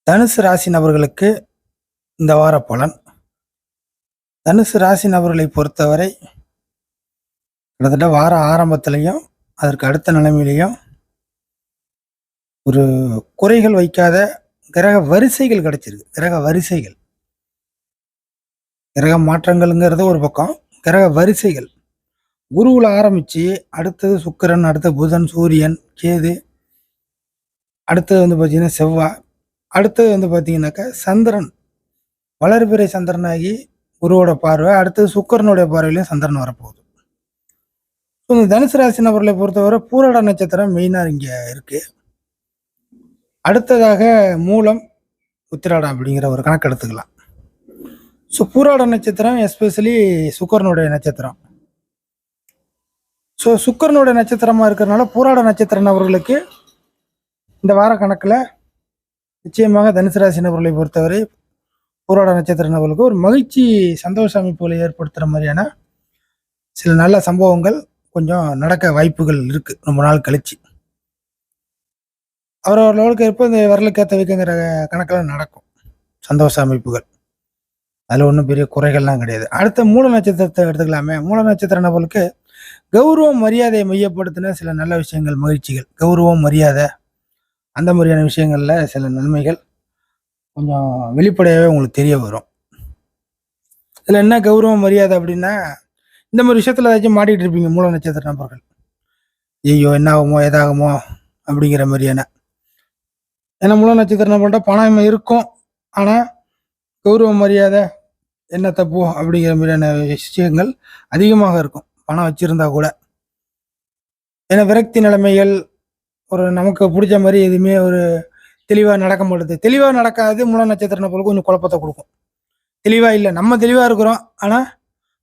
தனுசு ராசி நபர்களுக்கு இந்த வார பலன். தனுசு ராசி நபர்களை பொறுத்தவரை கிட்டத்தட்ட வார ஆரம்பத்திலையும் அதற்கு அடுத்த நிலைமையிலையும் ஒரு குறைகள் வைக்காத கிரக வரிசைகள் கிடைச்சிருக்கு. கிரக மாற்றங்கள்ங்கிறது ஒரு பக்கம். கிரக வரிசைகள் குருவில் ஆரம்பித்து அடுத்தது சுக்கிரன், அடுத்த புதன், சூரியன், கேது, அடுத்தது வந்து பார்த்தீங்கன்னா செவ்வாய், அடுத்தது வந்து பார்த்தீங்கன்னாக்கா சந்திரன், வளர்பிறை சந்திரனாகி குருவோட பார்வை, அடுத்தது சுக்கிரனுடைய பார்வையிலையும் சந்திரன் வரப்போகுது. ஸோ இந்த தனுசு ராசி நபர்களை பொறுத்தவரை பூராட நட்சத்திரம் மெயினாக இங்கே இருக்கு. அடுத்ததாக மூலம், உத்திராடம் அப்படிங்கிற ஒரு கணக்கு எடுத்துக்கலாம். ஸோ பூராட நட்சத்திரம் எஸ்பெஷலி சுக்கிரனுடைய நட்சத்திரம். ஸோ சுக்கிரனுடைய நட்சத்திரமாக இருக்கிறதுனால பூராட நட்சத்திர நபர்களுக்கு இந்த வார கணக்கில் நிச்சயமாக தனுசு ராசி நபர்களை பொறுத்தவரை பூராட நட்சத்திர நபர்களுக்கு ஒரு மகிழ்ச்சி, சந்தோஷ அமைப்புகளை ஏற்படுத்துகிற மாதிரியான சில நல்ல சம்பவங்கள் கொஞ்சம் நடக்க வாய்ப்புகள் இருக்குது. ரொம்ப நாள் கழிச்சு அவரவர் லெவலுக்கு ஏற்ப இந்த விரலுக்கேற்ற வைக்கிற கணக்கில் நடக்கும் சந்தோஷ அமைப்புகள். அதில் ஒன்றும் பெரிய குறைகள்லாம் கிடையாது. அடுத்த மூல நட்சத்திரத்தை எடுத்துக்கலாமே. மூல நட்சத்திர நபர்களுக்கு கௌரவம், மரியாதையை மையப்படுத்தின சில நல்ல விஷயங்கள், மகிழ்ச்சிகள், கௌரவம், மரியாதை, அந்த மாதிரியான விஷயங்களில் சில நன்மைகள் கொஞ்சம் வெளிப்படையாகவே உங்களுக்கு தெரிய வரும். இதில் என்ன கௌரவம், மரியாதை அப்படின்னா, இந்த மாதிரி விஷயத்தில் ஏதாச்சும் மாட்டிகிட்டு இருப்பீங்க மூல நட்சத்திர நபர்கள். ஐயோ என்ன ஆகுமோ ஏதாகுமோ அப்படிங்கிற மாதிரியான. ஏன்னா மூல நட்சத்திர நபர்கள்ட்ட பணம் இருக்கும், ஆனால் கௌரவ மரியாதை என்ன தப்பு அப்படிங்கிற மாதிரியான விஷயங்கள் அதிகமாக இருக்கும் பணம் வச்சிருந்தா கூட. ஏன்னா விரக்தி நிலைமைகள், ஒரு நமக்கு பிடிச்ச மாதிரி எதுவுமே ஒரு தெளிவாக நடக்க மாட்டுது. தெளிவாக நடக்காது மூல நட்சத்திர நபர்களுக்கு கொஞ்சம் குழப்பத்தை கொடுக்கும். தெளிவாக இல்லை, நம்ம தெளிவாக இருக்கிறோம், ஆனால்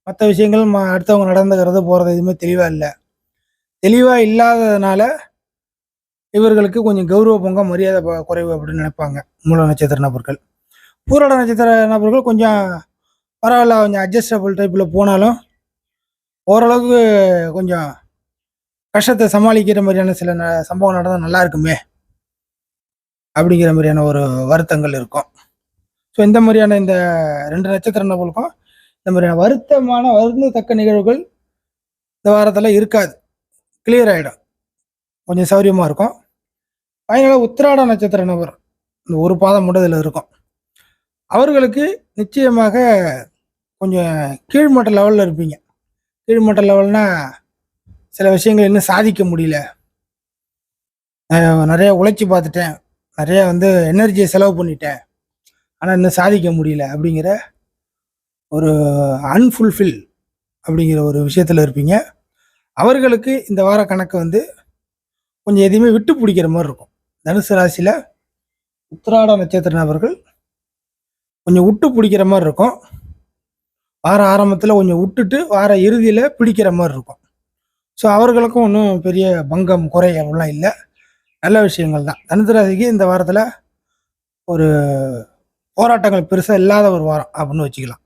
மற்ற விஷயங்கள் அடுத்தவங்க நடந்துக்கிறது போகிறது எதுவுமே தெளிவாக இல்லை. தெளிவாக இல்லாததுனால இவர்களுக்கு கொஞ்சம் கௌரவ பொங்க, மரியாதை குறைவு அப்படின்னு நினைப்பாங்க மூல நட்சத்திர நபர்கள். பூராட நட்சத்திர நபர்கள் கொஞ்சம் பரவாயில்ல, கொஞ்சம் அட்ஜஸ்டபிள் டைப்பில் போனாலும் ஓரளவுக்கு கொஞ்சம் கஷ்டத்தை சமாளிக்கிற மாதிரியான சில சம்பவம் நடந்தால் நல்லா இருக்குமே அப்படிங்கிற மாதிரியான ஒரு வருத்தங்கள் இருக்கும். ஸோ இந்த மாதிரியான இந்த 2 நட்சத்திர நபர்களுக்கும் இந்த மாதிரியான வருந்தத்தக்க நிகழ்வுகள் இந்த வாரத்தில் இருக்காது. கிளியர் ஆகிடும், கொஞ்சம் சௌரியமாக இருக்கும். ஃபைனலாக உத்திராட நட்சத்திர நபர் இந்த ஒரு பாதம் மட்டும் இதில் இருக்கும். அவர்களுக்கு நிச்சயமாக கொஞ்சம் கீழ்மட்ட லெவலில் இருப்பீங்க. கீழ்மட்ட லெவல்னா சில விஷயங்கள் இன்னும் சாதிக்க முடியல, நிறைய உழைச்சி பார்த்துட்டேன், நிறைய வந்து எனர்ஜியை செலவு பண்ணிட்டேன், ஆனால் இன்னும் சாதிக்க முடியல அப்படிங்கிற ஒரு அன்ஃபுல்ஃபில் அப்படிங்கிற ஒரு விஷயத்தில் இருப்பீங்க. அவர்களுக்கு இந்த வார கணக்கு வந்து கொஞ்சம் எதையுமே விட்டு பிடிக்கிற மாதிரி இருக்கும். தனுசு ராசியில் உத்திராட நட்சத்திர நபர்கள் கொஞ்சம் விட்டு பிடிக்கிற மாதிரி இருக்கும். வார ஆரம்பத்தில் கொஞ்சம் விட்டுட்டு வார இறுதியில் பிடிக்கிற மாதிரி இருக்கும். ஸோ அவர்களுக்கும் ஒன்றும் பெரிய பங்கம், குறை அப்படிலாம் இல்லை, நல்ல விஷயங்கள் தான். தனுசு ராசிக்கு இந்த வாரத்தில் ஒரு போராட்டங்கள் பெருசாக இல்லாத ஒரு வாரம் அப்படின்னு வச்சுக்கலாம்.